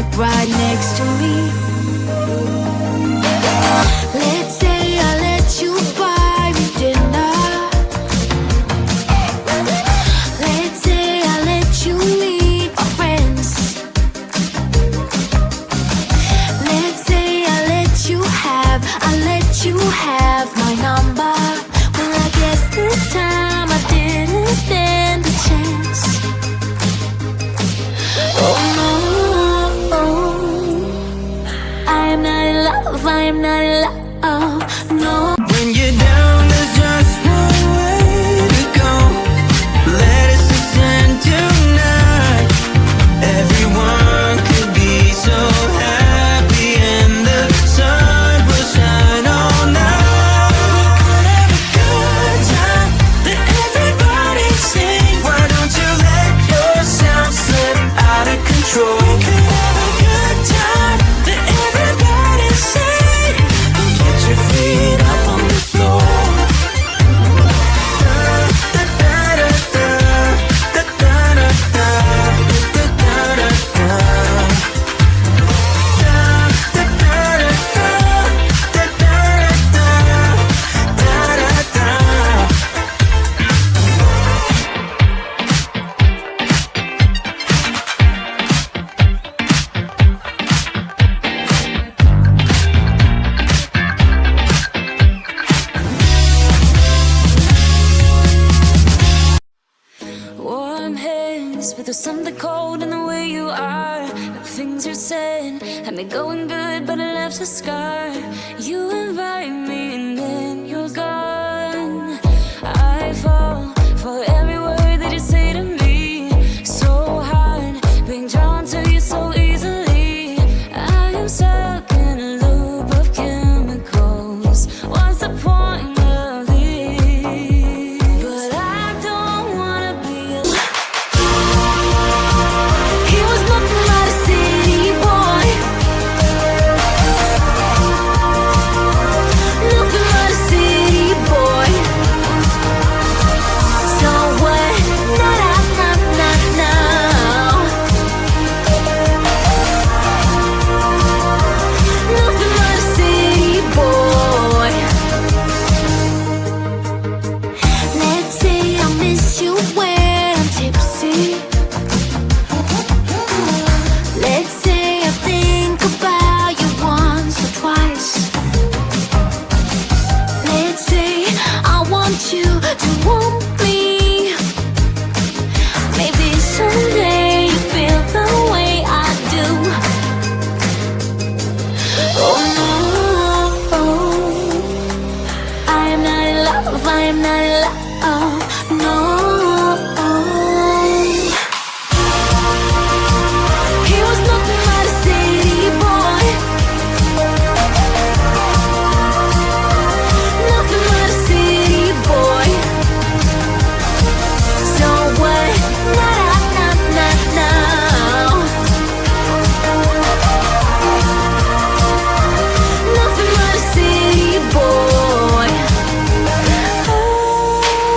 sat right next to me. Let's say I let you buy me dinner. Let's say I let you meet my friends. Let's say I let you have my number. Well, I guess this time I didn't stand a chance. Oh no, I am not in love, I am not in love, no. When you're down, there's just one way to go. Let us ascend tonight. Everyone could be so happy and the sun will shine all night. We could have a good time, let everybody sing. Why don't you let yourself slip out of control? We could have a good time, let everybody sing. Get your feet up on the floor. Warm hands, but there's something cold in the way you are. The things you said had me going good, but it left a scar. You invite me and then you're gone. I fall for every word that you say to me. So hard, being drawn to you so easily. I am stuck in a loop of chemicals. What's the point of this? But I don't wanna be alone. He was nothing but a city boy. Nothing but a city boy. So what? Na na na na na. Nothing but a city boy. Let's say I miss you when I'm tipsy. Let's say I think about you once or twice. Let's say I want you to want me. Maybe someday you feel the way I do. Oh no, I am not in love, I am not in love, no. He was nothing but a city boy. Nothing but a city boy. So what? Na na na na na. Nothing but a city boy. Oh.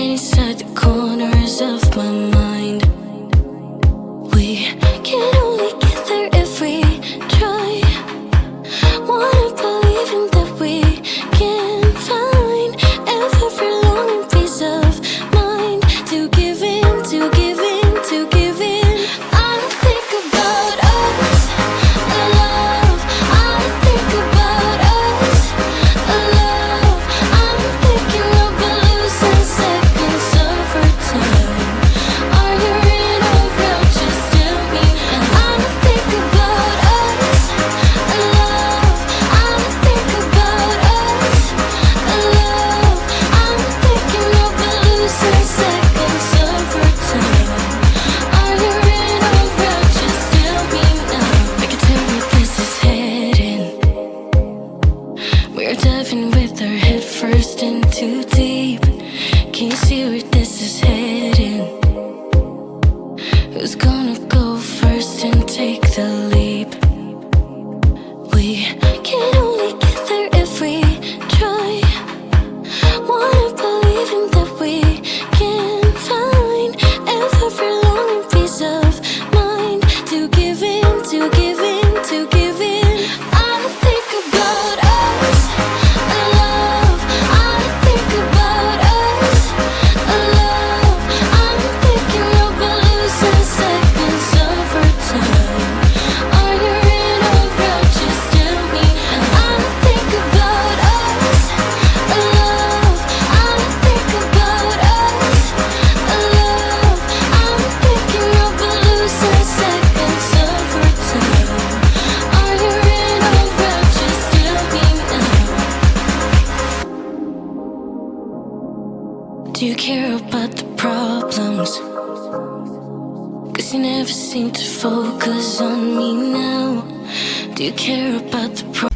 hidden inside the corners of my mind. We can only get there if we try. Wanna believe in that we can find every longing piece of mind to give in, to give in, to give in. I think about us, love. I think about us, love. I'm thinking of losing seconds of our time. Are you in or out? Just tell me. And I think about us, love. I think about us, love. I'm thinking of losing seconds of our time. Are you in or out? Just tell me now. I can tell where this is heading. We're diving with our head first in too deep. Can you see where this is heading? Who's gonna go first and take the leap? We can only get there if we try. Wanna believe in that we can find every longing piece of mind to give in, to give in, to give in. I think about us, love. I think about us, love. I'm thinking of losing seconds of our time. Are you in or out? Just tell me. And I think about us, love. I think about us, love. I'm thinking of losing seconds of our time. Are you in or out? Just tell me now. Do you care about the problems? 'Cause you never seem to focus on me now. Do you care about the problems?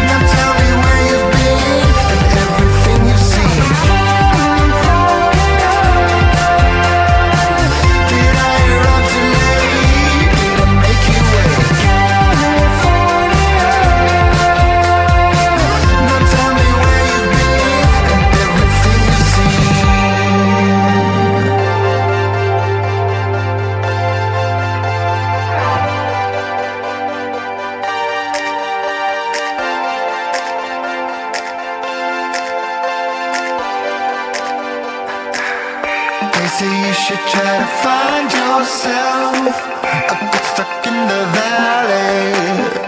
Now tell me They say you should try to find yourself, a bit stuck in the valley.